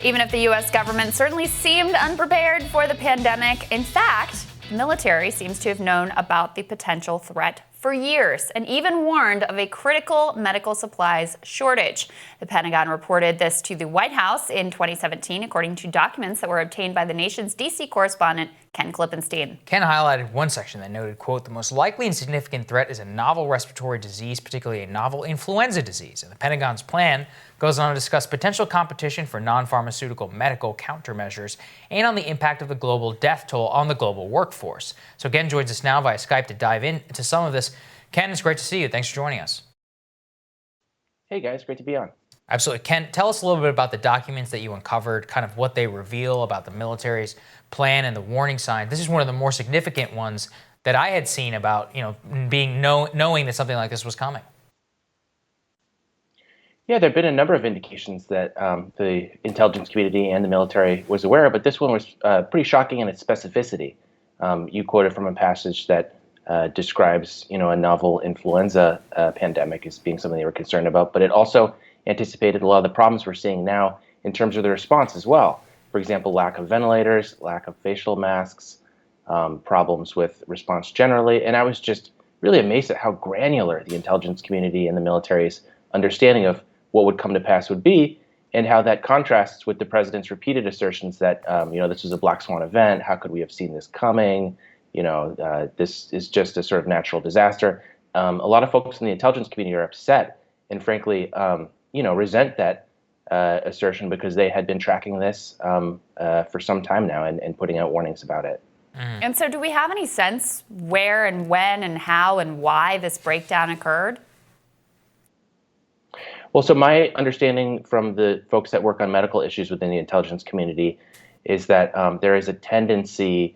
Even if the U.S. government certainly seemed unprepared for the pandemic, in fact, the military seems to have known about the potential threat for years and even warned of a critical medical supplies shortage. The Pentagon reported this to the White House in 2017, according to documents that were obtained by the nation's D.C. correspondent, Ken Klippenstein. Ken highlighted one section that noted, quote, the most likely and significant threat is a novel respiratory disease, particularly a novel influenza disease. And the Pentagon's plan goes on to discuss potential competition for non-pharmaceutical medical countermeasures and on the impact of the global death toll on the global workforce. So Ken joins us now via Skype to dive into some of this. Ken, it's great to see you. Thanks for joining us. Hey guys, great to be on. Absolutely. Ken, tell us a little bit about the documents that you uncovered, kind of what they reveal about the military's plan and the warning sign. This is one of the more significant ones that I had seen about, knowing that something like this was coming. Yeah, there have been a number of indications that the intelligence community and the military was aware, but this one was pretty shocking in its specificity. You quoted from a passage that describes, a novel influenza pandemic as being something they were concerned about, but it also anticipated a lot of the problems we're seeing now in terms of the response as well. For example, lack of ventilators, lack of facial masks, problems with response generally. And I was just really amazed at how granular the intelligence community and the military's understanding of what would come to pass would be, and how that contrasts with the president's repeated assertions that, this was a black swan event. How could we have seen this coming? This is just a sort of natural disaster. A lot of folks in the intelligence community are upset and frankly, resent that assertion because they had been tracking this for some time now and putting out warnings about it. And so do we have any sense where and when and how and why this breakdown occurred? Well, so my understanding from the folks that work on medical issues within the intelligence community is that there is a tendency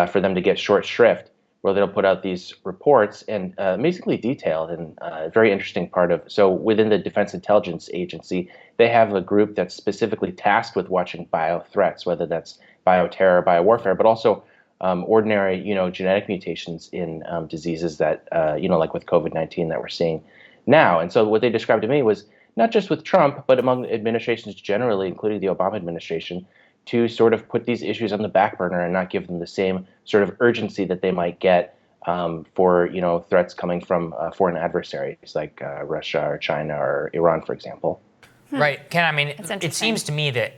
for them to get short shrift, where they'll put out these reports and amazingly detailed and a very interesting part of. So within the Defense Intelligence Agency, they have a group that's specifically tasked with watching bio threats, whether that's bioterror, biowarfare, but also ordinary, genetic mutations in diseases that, like with COVID-19 that we're seeing now. And so what they described to me was not just with Trump, but among administrations generally, including the Obama administration, to sort of put these issues on the back burner and not give them the same sort of urgency that they might get for, threats coming from foreign adversaries like Russia or China or Iran, for example. Right. Ken, it seems to me that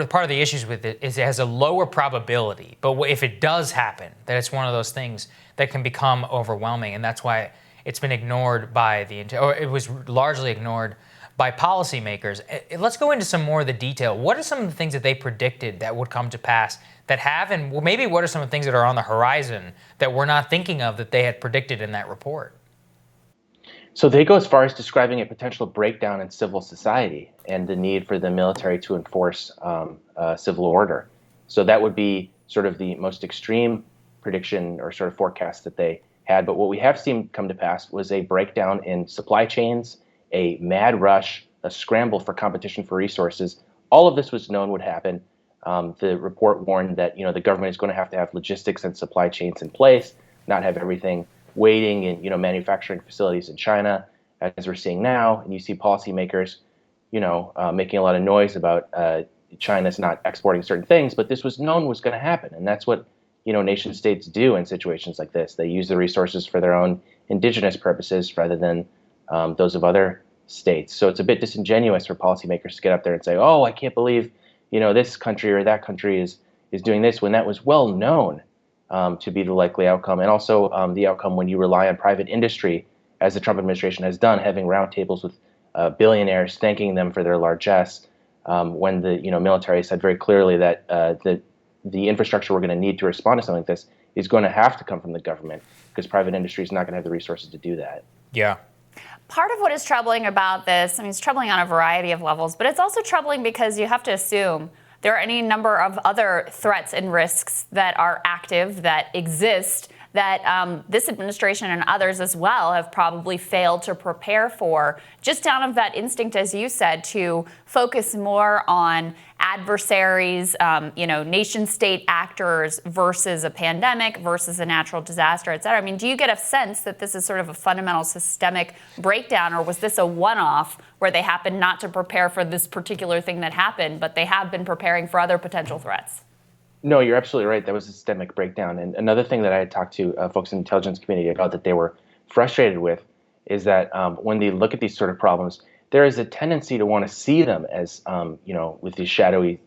part of the issues with it is it has a lower probability, but if it does happen, that it's one of those things that can become overwhelming, and that's why it's been ignored it was largely ignored by policymakers. Let's go into some more of the detail. What are some of the things that they predicted that would come to pass that have, and maybe what are some of the things that are on the horizon that we're not thinking of that they had predicted in that report? So they go as far as describing a potential breakdown in civil society and the need for the military to enforce civil order. So that would be sort of the most extreme prediction or sort of forecast that they had. But what we have seen come to pass was a breakdown in supply chains, a mad rush, a scramble for competition for resources. All of this was known would happen. The report warned that the government is going to have logistics and supply chains in place, not have everything waiting in manufacturing facilities in China, as we're seeing now. And you see policymakers, making a lot of noise about China's not exporting certain things, but this was known was going to happen, and that's what nation states do in situations like this. They use the resources for their own indigenous purposes rather than those of other states. So it's a bit disingenuous for policymakers to get up there and say, "Oh, I can't believe, this country or that country is doing this," when that was well known to be the likely outcome, and also the outcome when you rely on private industry, as the Trump administration has done, having roundtables with billionaires, thanking them for their largesse, when the military said very clearly that the infrastructure we're going to need to respond to something like this is going to have to come from the government because private industry is not going to have the resources to do that. Yeah. Part of what is troubling about this, it's troubling on a variety of levels, but it's also troubling because you have to assume there are any number of other threats and risks that are active, that exist, that this administration and others as well have probably failed to prepare for, just out of that instinct, as you said, to focus more on adversaries, nation state actors versus a pandemic versus a natural disaster, et cetera. I mean, do you get a sense that this is sort of a fundamental systemic breakdown, or was this a one-off where they happened not to prepare for this particular thing that happened, but they have been preparing for other potential threats? No, you're absolutely right. That was a systemic breakdown. And another thing that I had talked to folks in the intelligence community about that they were frustrated with is that when they look at these sort of problems, there is a tendency to want to see them as, with these shadowy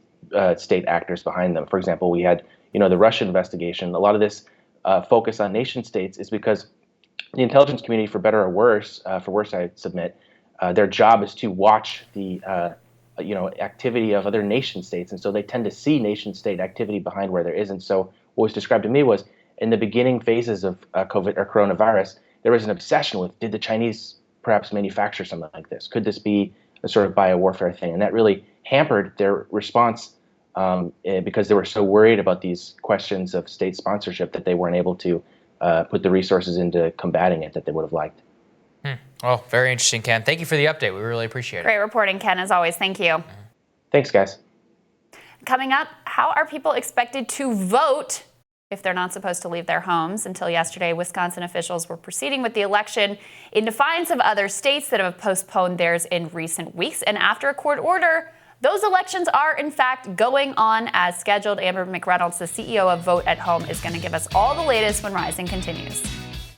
state actors behind them. For example, we had, the Russia investigation. A lot of this focus on nation states is because the intelligence community, for better or worse, for worse I submit, their job is to watch the activity of other nation states, and so they tend to see nation state activity behind where there isn't. So what was described to me was in the beginning phases of COVID or coronavirus, there was an obsession with, did the Chinese perhaps manufacture something like this? Could this be a sort of biowarfare thing? And that really hampered their response because they were so worried about these questions of state sponsorship that they weren't able to put the resources into combating it that they would have liked. Well, very interesting, Ken. Thank you for the update. We really appreciate it. Great reporting, Ken, as always. Thank you. Thanks, guys. Coming up, how are people expected to vote if they're not supposed to leave their homes? Until yesterday, Wisconsin officials were proceeding with the election in defiance of other states that have postponed theirs in recent weeks. And after a court order, those elections are, in fact, going on as scheduled. Amber McReynolds, the CEO of Vote at Home, is going to give us all the latest when Rising continues.